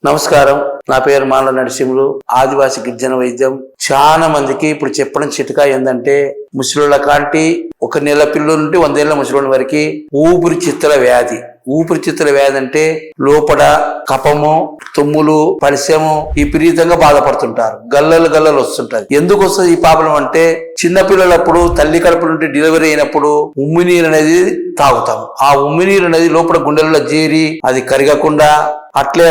నమస్కారం. నా పేరు మాల నరసింహులు. ఆదివాసి గిరిజన వైద్యం. చాలా మందికి ఇప్పుడు చెప్పడం చిట్కా ఏంటంటే, ముసలోళ్ళ కాంటి 1 నెల పిల్లల నుండి 100 ఏళ్ల ముసలోళ్ళ వరకు ఊపిరితిత్తుల వ్యాధి. ఊపిరితిత్తుల వ్యాధి అంటే లోపల కఫము, తుమ్ములు, పరిశ్రమ విపరీతంగా బాధపడుతుంటారు. గల్లలు వస్తుంటారు. ఎందుకు వస్తుంది ఈ ప్రాబ్లం అంటే, చిన్నపిల్లలప్పుడు తల్లి కడుపు నుండి డెలివరీ అయినప్పుడు ఉమ్మినీరు అనేది తాగుతాం. ఆ ఉమ్మినీరు అనేది లోపల గుండెలలో చేరి అది కరగకుండా అట్లే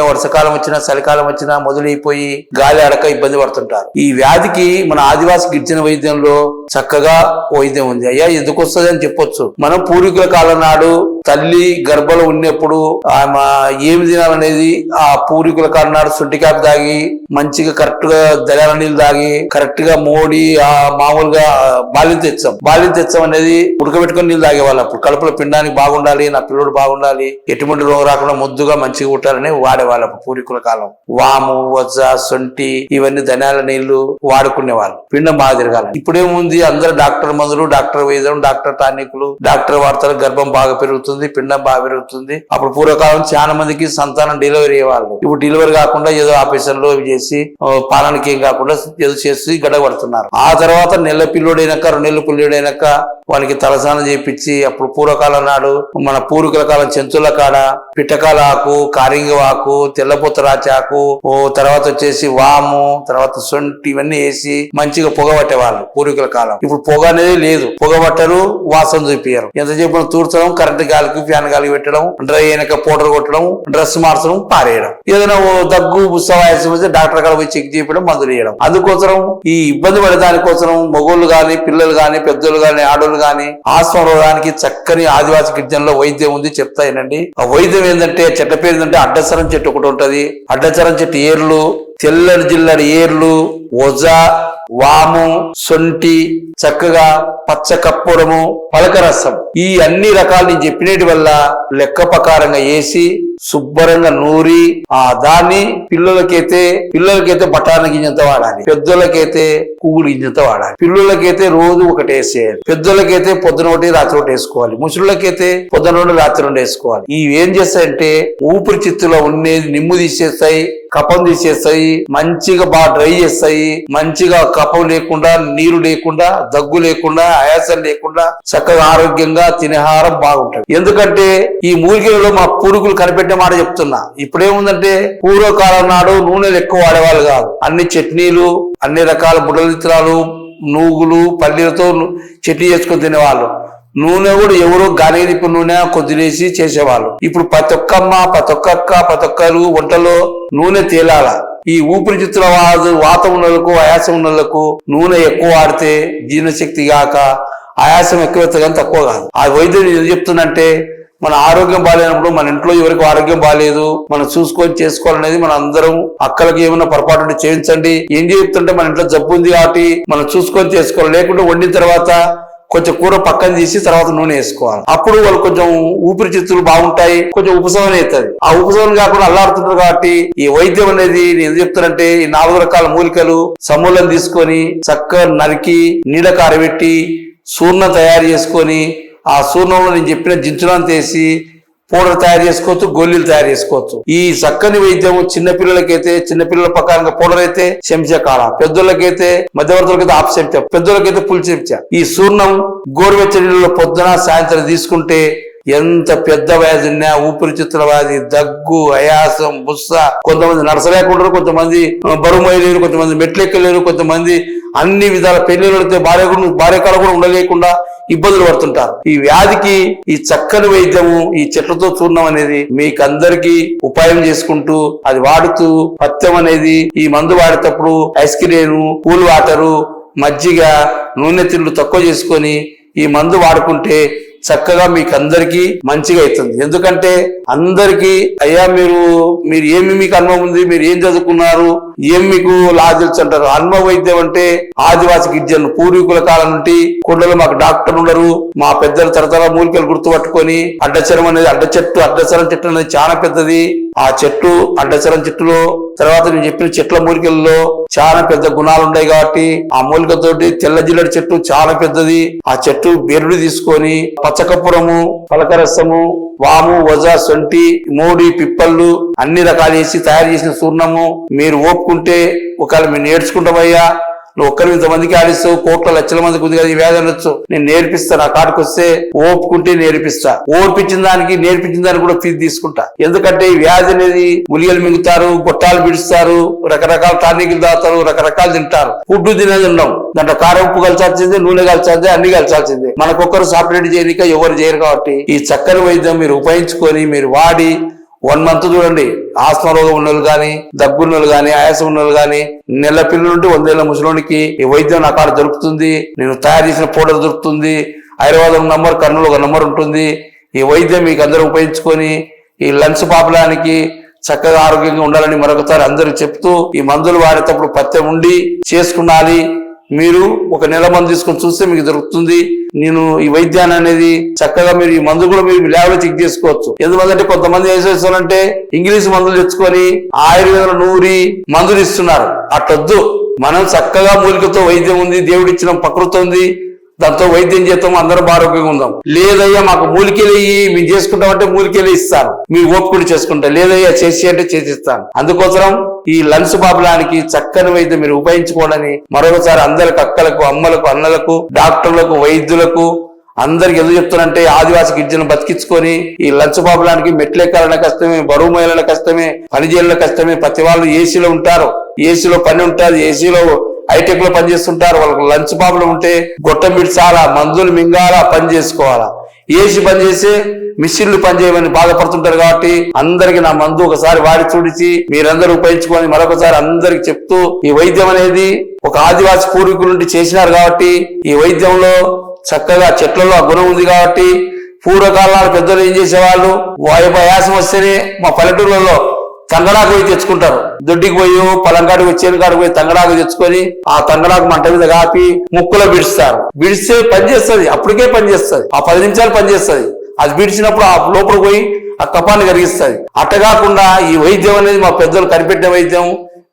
వర్షాకాలం వచ్చినా చలికాలం వచ్చినా మొదలైపోయి గాలి అడక ఇబ్బంది పడుతుంటారు. ఈ వ్యాధికి మన ఆదివాసి గిరిజన వైద్యంలో చక్కగా వైద్యం ఉంది. అయ్యా ఎందుకు వస్తుంది అని చెప్పొచ్చు. మనం పూర్వీకుల కాలం నాడు తల్లి గర్భంలో ఉన్నప్పుడు ఆమె ఏమి తినాలనేది ఆ పూర్వీకుల కాలం నాడు శుంఠికాపు తాగి మంచిగా కరెక్ట్ గా దళాల నీళ్ళు తాగి కరెక్ట్ గా మోడి ఆ మామూలుగా బాల్యం తెచ్చాం అనేది ఉడకబెట్టుకుని నీళ్ళు తాగేవాళ్ళు. అప్పుడు కడుపులో పిండానికి బాగుండాలి, నా పిల్లడు బాగుండాలి, ఎటువంటి రోగం రాకుండా ముద్దుగా మంచిగా ఉంటారని వాడేవాళ్ళు పూర్వీకుల కాలం. వాము, వజ్జ, సొంటి ఇవన్నీ ధనియాల నీళ్లు వాడుకునేవాళ్ళు పిండం బాగా తిరగాలని. ఇప్పుడేముంది, అందరూ డాక్టర్ మందులు, డాక్టర్ వైద్యం, డాక్టర్ టానిక్లు, డాక్టర్ వార్తలు, గర్భం బాగా పెరుగుతుంది, పిండం బాగా పెరుగుతుంది. అప్పుడు పూర్వకాలం చాలా మందికి సంతానం డెలివరీ అయ్యేవాళ్ళు. ఇప్పుడు డెలివరీ కాకుండా ఏదో ఆపరేషన్లో చేసి పాలనకి ఏం కాకుండా ఏదో చేసి గడపడుతున్నారు. ఆ తర్వాత నెల పిల్లోడైనాక 2 నెలల పిల్లోడైనాక వానికి తలస్నానం చేయించి, అప్పుడు పూర్వకాలం నాడు మన పూర్వీకుల కాలం చెంచుల కాడ పిట్టకాల ఆకు, కారింగ ఆకు, తెల్లపొత్తరాచాకు, తర్వాత వచ్చేసి వాము, తర్వాత సొంటి ఇవన్నీ వేసి మంచిగా పొగ పట్టేవాళ్ళు పూర్వీకుల కాలం. ఇప్పుడు పొగ అనేది లేదు. పొగ పట్టరు, వాసన చూపించరు. ఎంత చెప్పిన తూర్చడం, కరెంట్ గాలికి ఫ్యాన్ గాలికి పెట్టడం, డ్రై అయినాక పౌడర్ కొట్టడం, డ్రెస్ మార్చడం, పారేయడం. ఏదైనా దగ్గు బుస్సవాయసం వస్తే డాక్టర్ కాడ పోయి చెక్ చేయడం, మందులు వేయడం. అందుకోసం ఈ ఇబ్బంది పడే దానికోసం మగోళ్ళు గాని, పిల్లలు గాని, పెద్దోళ్ళు గాని, ఆడోళ్ళు గాని ఆస్మా రోగానికి చక్కని ఆదివాసి గిరిజనలో వైద్యం ఉంది. చెప్తా వినండి. ఆ వైద్యం ఏంటంటే, చెట్ల పేరు ఏంటంటే అడ్డసరం చెట్టు ఒకటి ఉంటది. అడ్డసరం చెట్టు ఏర్లు, తెల్లడి జిల్లడి ఏర్లు, వజ, వాము, సొంటి, చక్కగా పచ్చ కప్పురము, పలకరసం, ఈ అన్ని రకాలు నేను చెప్పినటి వల్ల లెక్క ప్రకారంగా వేసి శుభ్రంగా నూరి దాన్ని పిల్లలకైతే బఠానీ గింజంత వాడాలి, పెద్దోళ్ళకైతే పువ్వులు గింజంత వాడాలి. పిల్లలకైతే రోజు ఒకటి వేసేయాలి, పెద్దోళ్ళకైతే పొద్దున ఒకటి రాత్రి ఒకటి వేసుకోవాలి, ముసలికైతే పొద్దున 2 రాత్రి 2 వేసుకోవాలి. ఇవి ఏం చేస్తాయంటే ఊపిరితిత్తులో ఉండేది నిమ్ము తీసేస్తాయి, కఫం తీసేస్తాయి, మంచిగా బాగా డ్రై చేస్తాయి. మంచిగా కఫం లేకుండా, నీరు లేకుండా, దగ్గు లేకుండా, ఆయాసం లేకుండా చక్కగా ఆరోగ్యంగా తినేహారం బాగుంటుంది. ఎందుకంటే ఈ మూలికలలో మా పూర్వీకులు కనిపెట్టిన మాట చెప్తున్నా. ఇప్పుడేముందంటే, పూర్వకాలం నాడు నూనెలు ఎక్కువ వాడేవాళ్ళు కాదు. అన్ని చట్నీలు, అన్ని రకాల బుడ్డల విత్తనాలు, నూగులు, పల్లీలతో చట్నీ చేసుకొని తినేవాళ్ళు. నూనె కూడా ఎవరో గాలిపు నూనె కొద్దిలేసి చేసేవాళ్ళు. ఇప్పుడు ప్రతి ఒక్కరు వంటలో నూనె తేలాల. ఈ ఊపిరితిత్తుల వాతం ఉన్నలకు, ఆయాసం ఉన్నలకు నూనె ఎక్కువ వాడితే జీర్ణశక్తి కాక ఆయాసం ఎక్కువ కానీ తక్కువ కాదు. ఆ వైద్యుడు ఏం చెప్తుందంటే, మన ఆరోగ్యం బాగాలేనప్పుడు మన ఇంట్లో ఎవరికి ఆరోగ్యం బాగాలేదు, మనం చూసుకొని చేసుకోవాలనేది మన అందరం. అక్కలకి ఏమైనా పొరపాటు చేయించండి. ఏం చెప్తుంటే, మన ఇంట్లో జబ్బు ఉంది కాబట్టి మనం చూసుకొని చేసుకోవాలి. లేకుంటే వండిన తర్వాత కొంచెం కూర పక్కన తీసి తర్వాత నూనె వేసుకోవాలి. అప్పుడు వాళ్ళు కొంచెం ఊపిరితిత్తులు బాగుంటాయి, కొంచెం ఉపశమనం అవుతుంది. ఆ ఉపశమనం కాకుండా అల్లాడుతుంటారు. కాబట్టి ఈ వైద్యం అనేది నేను ఎందుకు చెప్తానంటే, ఈ 4 రకాల మూలికలు సమూలం తీసుకొని చక్కగా నరికి నీడ కారబెట్టి చూర్ణం తయారు చేసుకొని, ఆ చూర్ణంలో నేను చెప్పిన జించులను తీసి పౌడర్ తయారు చేసుకోవచ్చు, గోళీలు తయారు చేసుకోవచ్చు. ఈ చక్కని వైద్యం చిన్నపిల్లలకైతే చిన్నపిల్లల ప్రకారంగా పౌడర్ అయితే చెంచా కాల, పెద్దోళ్ళకైతే మధ్యవర్తులకైతే హాఫ్ చెంచా, పెద్దోళ్ళకైతే ఫుల్ చెంచా. ఈ చూర్ణం గోరువెచ్చని నీళ్ళలో పొద్దున సాయంత్రం తీసుకుంటే ఎంత పెద్ద వ్యాధి ఉన్నా, ఊపిరితిత్తుల వ్యాధి, దగ్గు, ఆయాసం, బుస్స, కొంతమంది నడసలేకుంటారు, కొంతమంది బరువు మోయలేరు, కొంతమంది మెట్లెక్కలేరు, కొంతమంది అన్ని విధాల పెళ్లిళ్ళు పడితే భార్య కాడ కూడా ఉండలేకుండా ఇబ్బందులు పడుతుంటారు. ఈ వ్యాధికి ఈ చక్కని వైద్యము, ఈ చెట్లతో చూర్ణం అనేది మీకు అందరికీ ఉపాయం చేసుకుంటూ అది వాడుతూ, పథ్యం అనేది ఈ మందు వాడేటప్పుడు ఐస్ క్రీము, కూల్ వాటరు, మజ్జిగ, నూనె తిండ్లు తక్కువ చేసుకొని ఈ మందు వాడుకుంటే చక్కగా మీకు అందరికీ మంచిగా అవుతుంది. ఎందుకంటే అందరికీ అయ్యా మీరు ఏమి మీకు అనుభవం ఉంది, మీరు ఏం చదువుకున్నారు, ఏం మీకు తెలుసు అంటారు. అనుభవ వైద్యం అంటే ఆదివాసి గిరిజనులు పూర్వీకుల కాలం నుండి కొండలు మాకు డాక్టర్ ఉండరు, మా పెద్దలు తరతర మూలికలు గుర్తుపట్టుకొని అడ్డచరం అనేది అడ్డసరం చెట్టు అనేది చాలా పెద్దది. ఆ చెట్టు అడ్డసరం చెట్టులో తర్వాత నేను చెప్పిన చెట్ల మూలికల్లో చాలా పెద్ద గుణాలు ఉన్నాయి. కాబట్టి ఆ మూలికతోటి తెల్ల జిల్లడి చెట్టు చాలా పెద్దది. ఆ చెట్టు బెరుడు తీసుకొని పచ్చకప్పురము, పలకరసము, వాము, వజ, సొంటి, మోడి, పిప్పళ్ళు అన్ని రకాలు వేసి తయారు చేసిన చూర్ణము మీరు ఓపుకుంటే ఒకవేళ మీరు నేర్చుకుంటామయ్యా, నువ్వు ఒక్కరి ఇంతమందికి ఆడిస్తావు, కోట్ల లక్షల మందికి ఉంది కదా ఈ వ్యాధి అనొచ్చు, నేను నేర్పిస్తా, నా కాడికి వస్తే ఓపుకుంటే నేర్పిస్తా, ఓర్పించిన దానికి నేర్పించిన దానికి కూడా ఫీజు తీసుకుంటా. ఎందుకంటే ఈ వ్యాధి అనేది గుళికలు మింగుతారు, గొట్టాలు బిడుస్తారు, రకరకాల టానికులు తాగుతారు, రకరకాలు తింటారు. ఫుడ్ తినేది ఉన్నాం, దాంట్లో కారం ఉప్పు కలిసాల్సిందే, నూనె కలిసాల్సిందే, అన్ని కలిసాల్సిందే. మనకొక్కరు సపరేట్ చేయనిక ఎవరు చేయరు. కాబట్టి ఈ చక్కని వైద్యం మీరు ఉపయోగించుకొని మీరు వాడి 1 month చూడండి, ఆస్మా రోగం ఉన్నోళ్ళు కానీ, దగ్గున్నోళ్ళు కానీ, ఆయాసం ఉన్నోళ్ళు కానీ, నెల పిల్లల నుండి 100 ఏళ్ల ముసలోనికి ఈ వైద్యం నా కాడ దొరుకుతుంది. నేను తయారు చేసిన పౌడర్ దొరుకుతుంది. హైదరాబాద్ నంబర్, కర్నూలు ఒక నంబర్ ఉంటుంది. ఈ వైద్యం మీకు అందరూ ఉపయోగించుకొని ఈ లంగ్స్ పాపడానికి చక్కగా ఆరోగ్యంగా ఉండాలని మరొకసారి అందరూ చెప్తూ, ఈ మందులు వాడేటప్పుడు పత్యం ఉండి చేసుకున్నాలి. మీరు ఒక నెల మందు తీసుకొని చూస్తే మీకు దొరుకుతుంది. నేను ఈ వైద్యాన్ని అనేది చక్కగా మీరు ఈ మందు కూడా మీరు ల్యాబ్లో చెక్ చేసుకోవచ్చు. ఎందుకంటే కొంతమంది ఏం చేస్తారంటే ఇంగ్లీష్ మందులు తెచ్చుకొని ఆయుర్వేదంలో నూరి మందులు ఇస్తున్నారు. అట్టొద్దు. మనం చక్కగా మూలికతో వైద్యం ఉంది, దేవుడు ఇచ్చిన ప్రకృతి ఉంది, దాంతో వైద్యం చేస్తాం, అందరూ ఆరోగ్యంగా ఉందాం. లేదయ్యా మాకు మూలికలు మేము చేసుకుంటామంటే మూలికలు ఇస్తాను, మీ ఓపికలు చేసుకుంటా, లేదయ్యా చేసి అంటే చేసిస్తాను. అందుకోసం ఈ లంగ్స్ ప్రాబ్లానికి చక్కని వైద్యం మీరు ఉపయోగించుకోవాలని మరొకసారి అందరికి, అక్కలకు, అమ్మలకు, అన్నలకు, డాక్టర్లకు, వైద్యులకు అందరికి ఎందుకు చెప్తానంటే, ఆదివాసి గిరిజను బతికించుకొని ఈ లంచ్ ప్రాబ్లానికి మెట్లెక్కాలన్న కష్టమే, బరువు మోయాలన్న కష్టమే, పని చేయాలన్న కష్టమే. ప్రతి వాళ్ళు ఏసీలో ఉంటారు, ఏసీలో పని ఉంటుంది, ఏసీలో హైటెక్ లో పనిచేస్తుంటారు. వాళ్ళకి లంచ్ ప్రాబ్లం ఉంటే గొట్టం బిడ్చాలా, మందులు మింగాలా, పని చేసుకోవాలా. ఏసీ పని చేసి మిషన్లు పనిచేయమని బాధపడుతుంటారు. కాబట్టి అందరికి నా మందు ఒకసారి వాడి చూడిచి మీరందరూ ఉపయోగించుకొని మరొకసారి అందరికి చెప్తూ, ఈ వైద్యం అనేది ఒక ఆదివాసి పూర్వీకుల నుండి చేసినారు. కాబట్టి ఈ వైద్యంలో చక్కగా చెట్లలో ఆ గుణం ఉంది. కాబట్టి పూర్వకాలాల పెద్దలు ఏం చేసేవాళ్ళు, యాసం వస్తేనే మా పల్లెటూర్లలో తంగడాకు పోయి తెచ్చుకుంటారు. దొడ్డికి పోయి, పొలంకాడికి పోయి, చేనుకాడికి పోయి తంగడాకు తెచ్చుకొని ఆ తంగడాకు మంట మీద కాపి ముక్కులో బిడిస్తారు. బిడిస్తే పనిచేస్తుంది, అప్పటికే పనిచేస్తుంది, ఆ 10 నిమిషాలు పనిచేస్తుంది. అది బిడిచినప్పుడు ఆ లోపల పోయి ఆ కపాన్ని కరిగిస్తుంది. అట్టకాకుండా ఈ వైద్యం అనేది మా పెద్దలు కనిపెట్టిన వైద్యం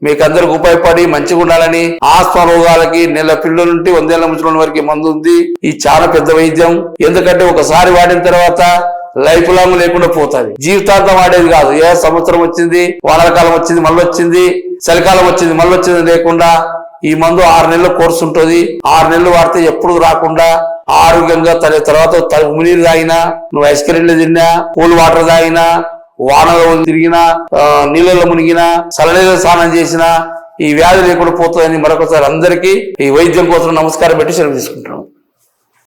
మీకు అందరికి ఉపయోగపడి మంచిగా ఉండాలని. ఆస్మా రోగాలకి నెల పిల్లల నుండి 100 ఏళ్ల ముసలి వరకు మందు ఉంది. ఈ చాలా పెద్ద వైద్యం. ఎందుకంటే ఒకసారి వాడిన తర్వాత లైఫ్ లాంగ్ లేకుండా పోతుంది, జీవితాంతం వాడేది కాదు. ఏ సంవత్సరం వచ్చింది, వానకాలం వచ్చింది మళ్ళీ వచ్చింది, చలికాలం వచ్చింది మళ్ళీ వచ్చింది లేకుండా ఈ మందు 6 నెలల కోర్సు ఉంటుంది. 6 నెలలు వాడితే ఎప్పుడు రాకుండా ఆరోగ్యంగా తర్వాత ఉమినీరు తాగినా, నువ్వు ఐస్ క్రీమ్లు తిన్నా, కూల్ వాటర్ తాగినా, వానలో తిరిగినా, నీళ్ళలో మునిగినా, చల్లనీళ్ళ స్నానం చేసినా ఈ వ్యాధి లేకుండా పోతుందని మరొకసారి అందరికీ ఈ వైద్యం కోసం నమస్కారం పెట్టి సెలవు తీసుకుంటున్నాం.